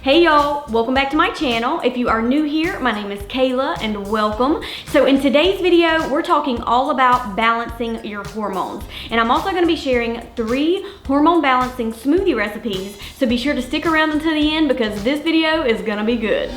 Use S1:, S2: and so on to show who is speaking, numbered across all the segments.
S1: Hey y'all, welcome back to my channel. If you are new here, my name is Kayla and welcome. So in today's video, we're talking all about balancing your hormones. And I'm also gonna be sharing 3 hormone balancing smoothie recipes. So be sure to stick around until the end because this video is gonna be good.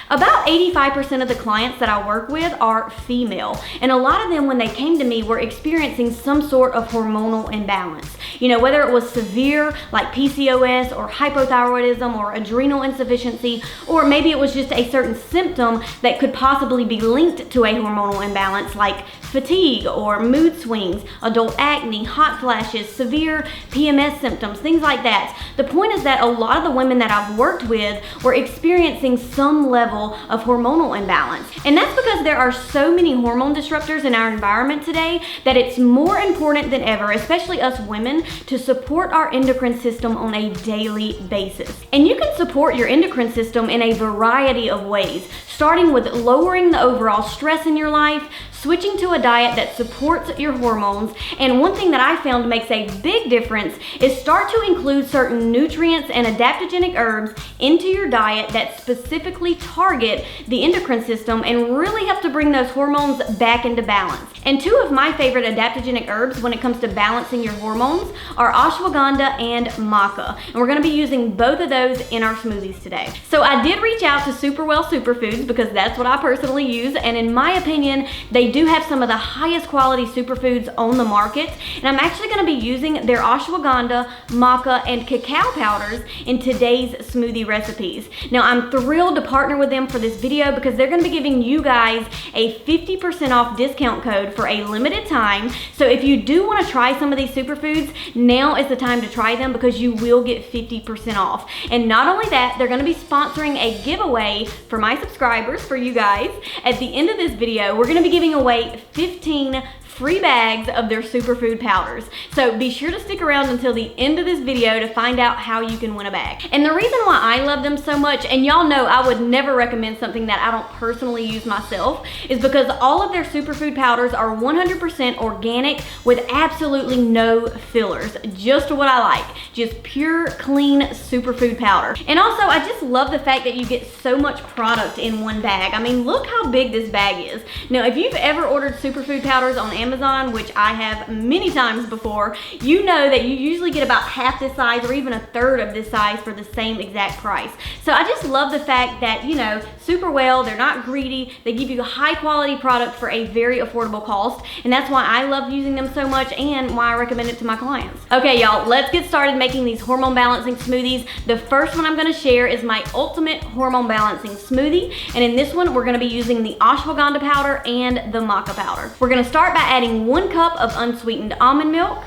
S1: About 85% of the clients that I work with are female, and a lot of them, when they came to me, were experiencing some sort of hormonal imbalance. You know, whether it was severe, like PCOS or hypothyroidism or adrenal insufficiency, or maybe it was just a certain symptom that could possibly be linked to a hormonal imbalance, like fatigue or mood swings, adult acne, hot flashes, severe PMS symptoms, things like that. The point is that a lot of the women that I've worked with were experiencing some level of hormonal imbalance. And that's because there are so many hormone disruptors in our environment today that it's more important than ever, especially us women, to support our endocrine system on a daily basis. And you can support your endocrine system in a variety of ways, starting with lowering the overall stress in your life, switching to a diet that supports your hormones, and one thing that I found makes a big difference is start to include certain nutrients and adaptogenic herbs into your diet that specifically target the endocrine system and really help to bring those hormones back into balance. And 2 of my favorite adaptogenic herbs when it comes to balancing your hormones are ashwagandha and maca. And we're gonna be using both of those in our smoothies today. So I did reach out to Superfoods because that's what I personally use, and in my opinion, they do have some of the highest quality superfoods on the market, and I'm actually going to be using their ashwagandha, maca, and cacao powders in today's smoothie recipes. Now, I'm thrilled to partner with them for this video because they're going to be giving you guys a 50% off discount code for a limited time. So if you do want to try some of these superfoods, now is the time to try them because you will get 50% off. And not only that, they're going to be sponsoring a giveaway for my subscribers, for you guys. At the end of this video, we're going to be giving away 15 free bags of their superfood powders. So be sure to stick around until the end of this video to find out how you can win a bag. And the reason why I love them so much, and y'all know I would never recommend something that I don't personally use myself, is because all of their superfood powders are 100% organic with absolutely no fillers. Just what I like. Just pure, clean superfood powder. And also, I just love the fact that you get so much product in one bag. I mean, look how big this bag is. Now, if you've ever ordered superfood powders on Amazon, which I have many times before, you know that you usually get about half this size or even a third of this size for the same exact price. So I just love the fact that, you know, Superwell, they're not greedy, they give you a high quality product for a very affordable cost, and that's why I love using them so much and why I recommend it to my clients. Okay, y'all, let's get started making these hormone balancing smoothies. The first one I'm gonna share is my ultimate hormone balancing smoothie, and in this one, we're gonna be using the ashwagandha powder and the maca powder. We're gonna start by adding 1 cup of unsweetened almond milk,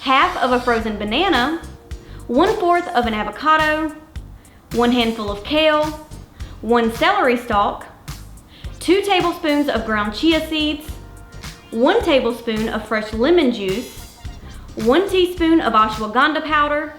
S1: half of a frozen banana, 1/4 of an avocado, 1 handful of kale, 1 celery stalk, 2 tablespoons of ground chia seeds, 1 tablespoon of fresh lemon juice, 1 teaspoon of ashwagandha powder,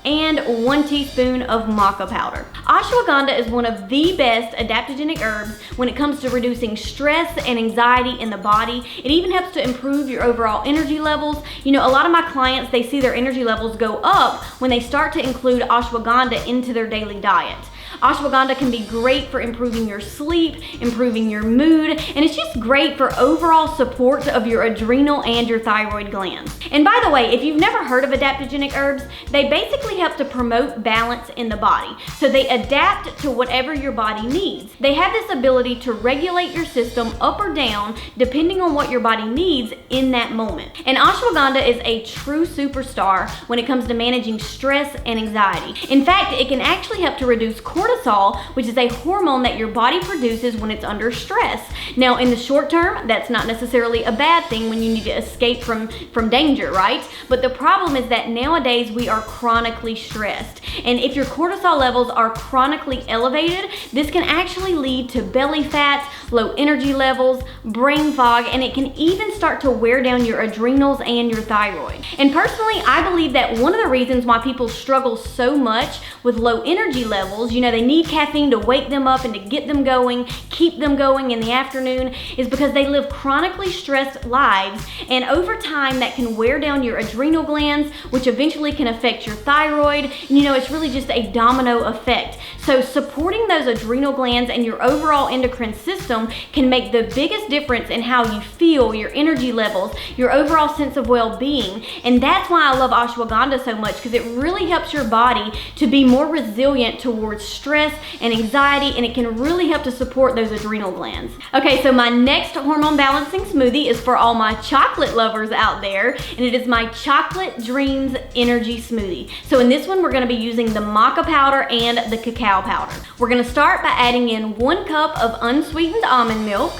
S1: and 1 teaspoon of maca powder. Ashwagandha is one of the best adaptogenic herbs when it comes to reducing stress and anxiety in the body. It even helps to improve your overall energy levels. You know, a lot of my clients, they see their energy levels go up when they start to include ashwagandha into their daily diet. Ashwagandha can be great for improving your sleep, improving your mood, and it's just great for overall support of your adrenal and your thyroid glands. And by the way, if you've never heard of adaptogenic herbs, they basically help to promote balance in the body. So they adapt to whatever your body needs. They have this ability to regulate your system up or down depending on what your body needs in that moment. And ashwagandha is a true superstar when it comes to managing stress and anxiety. In fact, it can actually help to reduce cortisol, which is a hormone that your body produces when it's under stress. Now, in the short term, that's not necessarily a bad thing when you need to escape from danger, right? But the problem is that nowadays we are chronically stressed. And if your cortisol levels are chronically elevated, this can actually lead to belly fat, low energy levels, brain fog, and it can even start to wear down your adrenals and your thyroid. And personally, I believe that one of the reasons why people struggle so much with low energy levels, you know, they need caffeine to wake them up and to get them going, keep them going in the afternoon, is because they live chronically stressed lives, and over time that can wear down your adrenal glands, which eventually can affect your thyroid. And it's really just a domino effect. So supporting those adrenal glands and your overall endocrine system can make the biggest difference in how you feel, your energy levels, your overall sense of well-being. And that's why I love ashwagandha so much, because it really helps your body to be more resilient towards stress and anxiety, and it can really help to support those adrenal glands. Okay, so my next hormone balancing smoothie is for all my chocolate lovers out there, and it is my Chocolate Dreams Energy Smoothie. So in this one, we're gonna be using the maca powder and the cacao powder. We're gonna start by adding in 1 cup of unsweetened almond milk,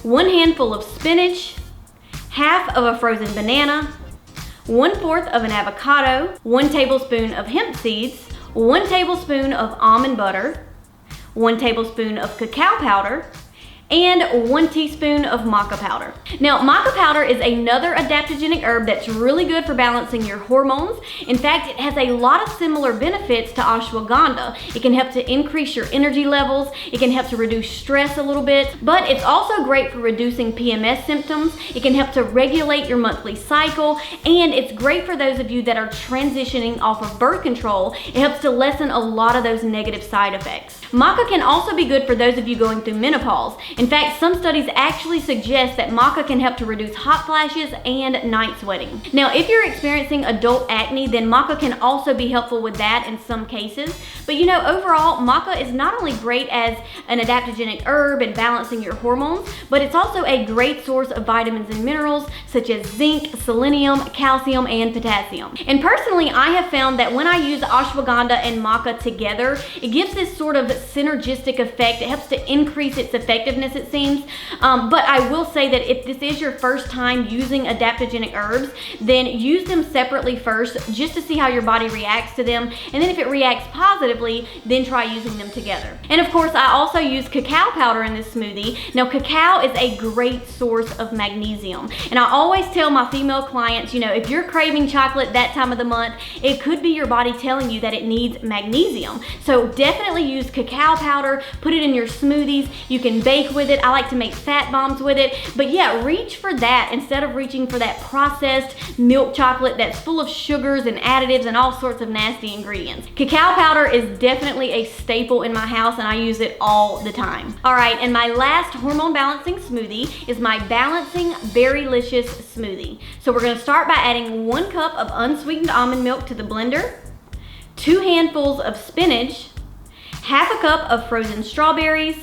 S1: 1 handful of spinach, half of a frozen banana, 1/4 of an avocado, 1 tablespoon of hemp seeds, 1 tablespoon of almond butter, 1 tablespoon of cacao powder, and 1 teaspoon of maca powder. Now, maca powder is another adaptogenic herb that's really good for balancing your hormones. In fact, it has a lot of similar benefits to ashwagandha. It can help to increase your energy levels, it can help to reduce stress a little bit, but it's also great for reducing PMS symptoms. It can help to regulate your monthly cycle, and it's great for those of you that are transitioning off of birth control. It helps to lessen a lot of those negative side effects. Maca can also be good for those of you going through menopause. In fact, some studies actually suggest that maca can help to reduce hot flashes and night sweating. Now, if you're experiencing adult acne, then maca can also be helpful with that in some cases. But overall, maca is not only great as an adaptogenic herb and balancing your hormones, but it's also a great source of vitamins and minerals such as zinc, selenium, calcium, and potassium. And personally, I have found that when I use ashwagandha and maca together, it gives this sort of synergistic effect. It helps to increase its effectiveness, it seems. But I will say that if this is your first time using adaptogenic herbs, then use them separately first just to see how your body reacts to them. And then if it reacts positively, then try using them together. And of course, I also use cacao powder in this smoothie. Now, cacao is a great source of magnesium. And I always tell my female clients, if you're craving chocolate that time of the month, it could be your body telling you that it needs magnesium. So definitely use cacao powder, put it in your smoothies. You can bake with it. I like to make fat bombs with it. But yeah, reach for that instead of reaching for that processed milk chocolate that's full of sugars and additives and all sorts of nasty ingredients. Cacao powder is definitely a staple in my house, and I use it all the time. All right, and my last hormone balancing smoothie is my Balancing Berrylicious Smoothie. So we're gonna start by adding 1 cup of unsweetened almond milk to the blender, 2 handfuls of spinach, half a cup of frozen strawberries,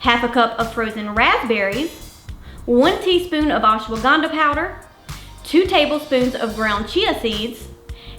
S1: half a cup of frozen raspberries, 1 teaspoon of ashwagandha powder, 2 tablespoons of ground chia seeds,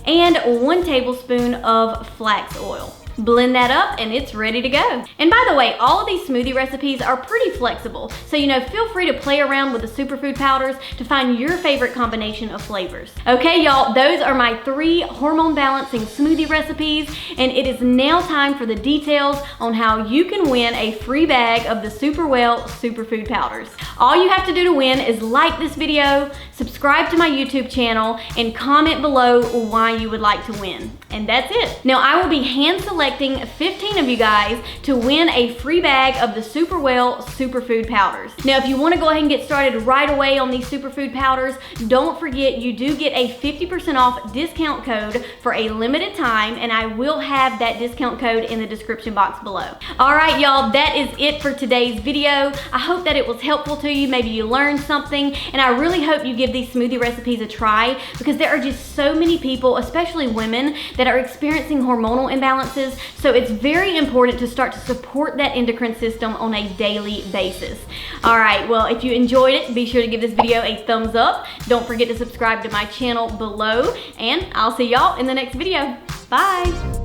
S1: and 1 tablespoon of flax oil. Blend that up and it's ready to go. And by the way, all of these smoothie recipes are pretty flexible. So, feel free to play around with the superfood powders to find your favorite combination of flavors. Okay, y'all, those are my 3 hormone balancing smoothie recipes. And it is now time for the details on how you can win a free bag of the Superwell superfood powders. All you have to do to win is like this video, subscribe to my YouTube channel, and comment below why you would like to win. And that's it. Now, I will be hand selecting 15 of you guys to win a free bag of the Superwell superfood powders. Now, if you want to go ahead and get started right away on these superfood powders, don't forget you do get a 50% off discount code for a limited time, and I will have that discount code in the description box below. All right, y'all, that is it for today's video. I hope that it was helpful to you. Maybe you learned something, and I really hope you give these smoothie recipes a try, because there are just so many people, especially women, that are experiencing hormonal imbalances. So it's very important to start to support that endocrine system on a daily basis. All right, well, if you enjoyed it, be sure to give this video a thumbs up. Don't forget to subscribe to my channel below, and I'll see y'all in the next video. Bye.